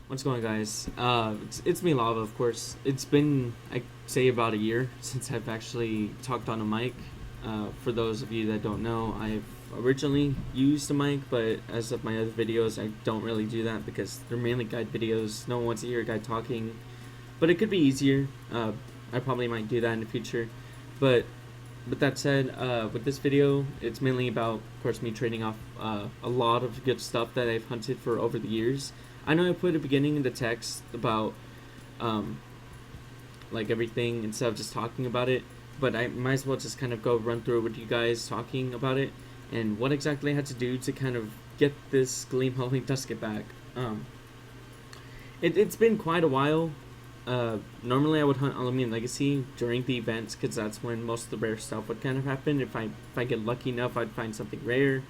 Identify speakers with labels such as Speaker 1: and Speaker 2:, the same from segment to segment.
Speaker 1: What's going, guys? It's me, Lava, of course. It's been, I say, about a year since I've actually talked on a mic. For those of you that don't know, I've originally used a mic, but as of my other videos, I don't really do that because they're mainly guide videos. No one wants to hear a guy talking, but it could be easier. I probably might do that in the future. But with that said, with this video, it's mainly about, of course, me trading off a lot of good stuff that I've hunted for over the years. I know I put a beginning in the text about um, like everything instead of just talking about it, but I might as well just kind of go run through it with you guys talking about it and what exactly I had to do to kind of get this Gleam Holding Dusket back. It's been quite a while. Normally I would hunt on Loomian Legacy during the events because that's when most of the rare stuff would kind of happen. If I get lucky enough, I'd find something rare.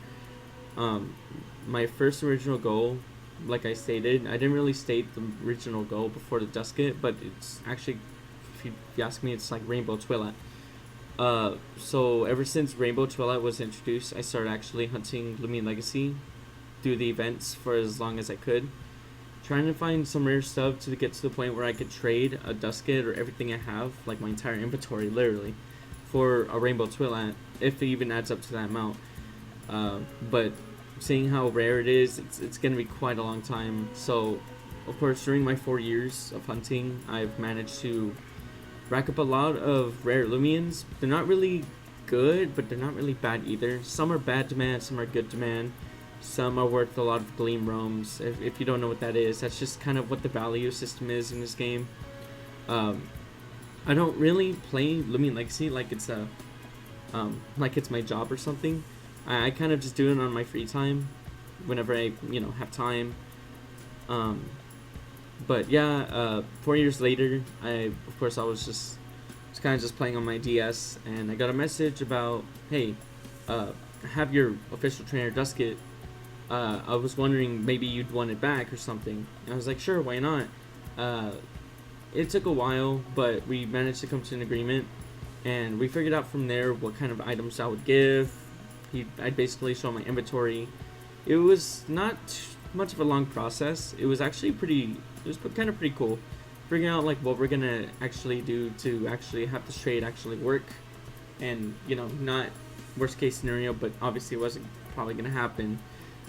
Speaker 1: My first original goal, like I stated, I didn't really state the original goal before the Dusket, but it's actually, if you ask me, it's like Rainbow Twilight. So ever since Rainbow Twilight was introduced, I started actually hunting Loomian Legacy through the events for as long as I could, trying to find some rare stuff to get to the point where I could trade a Dusket or everything I have, like my entire inventory, literally, for a Rainbow Twilight, if it even adds up to that amount. But seeing how rare it is, it's going to be quite a long time. So, of course, during my 4 years of hunting, I've managed to rack up a lot of rare Loomians. They're not really good, but they're not really bad either. Some are bad demand, some are good demand. Some are worth a lot of Gleam Roams. If you don't know what that is, that's just kind of what the value system is in this game. I don't really play Loomian Legacy like it's my job or something. I kind of just do it on my free time, whenever I have time. But yeah, 4 years later, I was kind of just playing on my DS, and I got a message about, hey, have your official trainer Dusket. I was wondering maybe you'd want it back or something. And I was like, sure, why not? It took a while, but we managed to come to an agreement, and we figured out from there what kind of items I would give. I'd basically show my inventory. It was not much of a long process. It was actually kind of pretty cool, figuring out like what we're gonna actually do to actually have this trade actually work, and not worst case scenario, but obviously it wasn't probably gonna happen,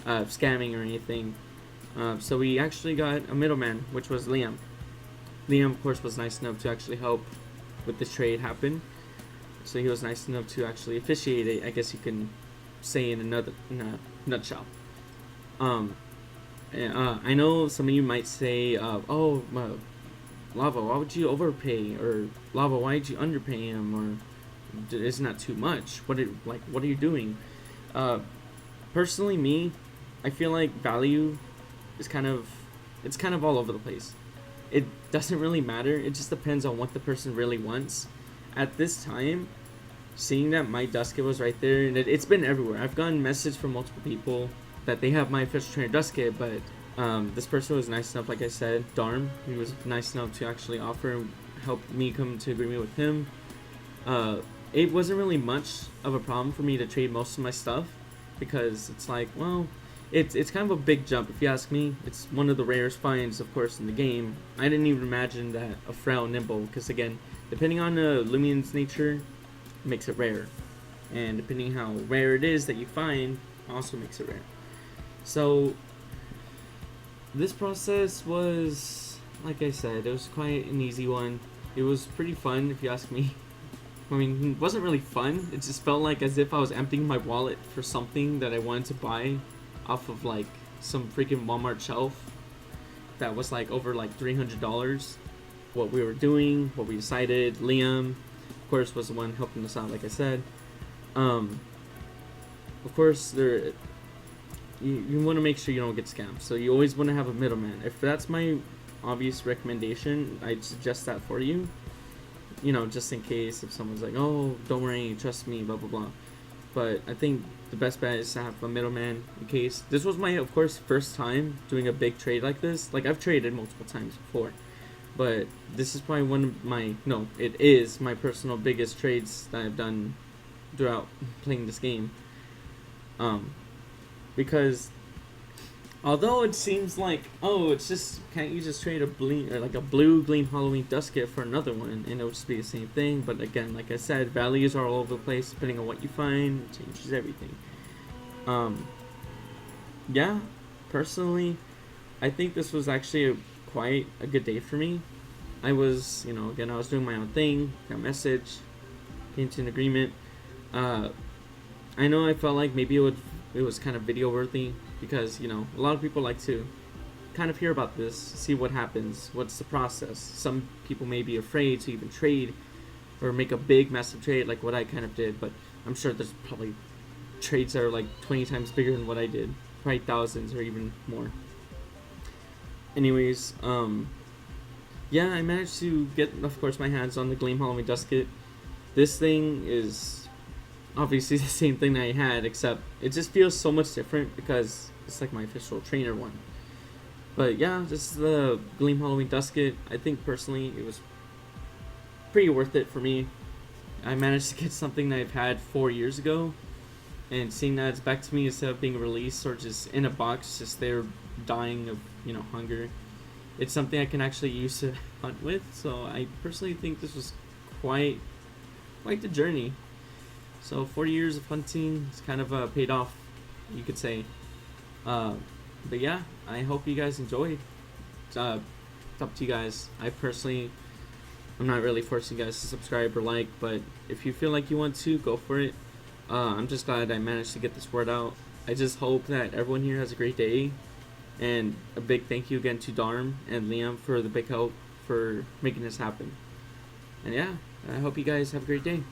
Speaker 1: scamming or anything. So we actually got a middleman, which was Liam. Liam, of course, was nice enough to actually help with this trade happen. So he was nice enough to actually officiate it, I guess you can say in a nutshell. I know some of you might say, oh, Lava, why would you overpay? Or Lava, why did you underpay him? Or isn't that too much? What are you doing? Personally, me, I feel like value is kind of all over the place. It doesn't really matter. It just depends on what the person really wants. At this time, seeing that my Dusket was right there, and it's been everywhere. I've gotten messages from multiple people that they have my official trainer Dusket, but this person was nice enough, like I said, Darm, he was nice enough to actually help me come to agreement with him. It wasn't really much of a problem for me to trade most of my stuff, because it's like, well, it's kind of a big jump if you ask me. It's one of the rarest finds, of course, in the game. I didn't even imagine that a Frail Nimble, because again, depending on the Loomian's nature, makes it rare, and depending how rare it is that you find, also makes it rare. So this process was, like I said, it was quite an easy one. It was pretty fun, if you ask me. I mean, it wasn't really fun. It just felt like as if I was emptying my wallet for something that I wanted to buy off of like some freaking Walmart shelf that was like over like $300. What we were doing, what we decided, Liam, of course, was the one helping us out, like I said. Of course, you want to make sure you don't get scammed, so you always want to have a middleman. If that's my obvious recommendation, I'd suggest that for you. Just in case if someone's like, oh, don't worry, trust me, blah, blah, blah. But I think the best bet is to have a middleman in case. This was my, of course, first time doing a big trade like this. Like, I've traded multiple times before, but this is probably it is my personal biggest trades that I've done throughout playing this game. Because Although it seems like, oh, it's just, can't you just trade a Gleam, or like a blue Gleam Halloween dust kit for another one, and it'll just be the same thing. But again, like I said, values are all over the place depending on what you find. It changes everything. Um, yeah, personally, I think this was actually quite a good day for me. I was, again, I was doing my own thing, got a message, came to an agreement. Uh, I know I felt like maybe it was kind of video worthy because, a lot of people like to kind of hear about this, see what happens, what's the process. Some people may be afraid to even trade or make a big, massive trade like what I kind of did, but I'm sure there's probably trades that are like 20 times bigger than what I did, probably thousands or even more. Anyways, yeah, I managed to get, of course, my hands on the Gleam Halloween Dust Kit. This thing is obviously the same thing that I had, except it just feels so much different because it's like my official trainer one. But yeah, this is the Gleam Halloween Dust Kit. I think personally it was pretty worth it for me. I managed to get something that I've had 4 years ago, and seeing that it's back to me instead of being released or just in a box, just there dying of hunger. It's something I can actually use to hunt with. So I personally think this was quite the journey. So 40 years of hunting, it's kind of paid off, you could say. But yeah, I hope you guys enjoyed. It's up to you guys. I'm not really forcing you guys to subscribe or like, but if you feel like you want to, go for it. I'm just glad I managed to get this word out. I just hope that everyone here has a great day. And a big thank you again to Darm and Liam for the big help for making this happen. And yeah, I hope you guys have a great day.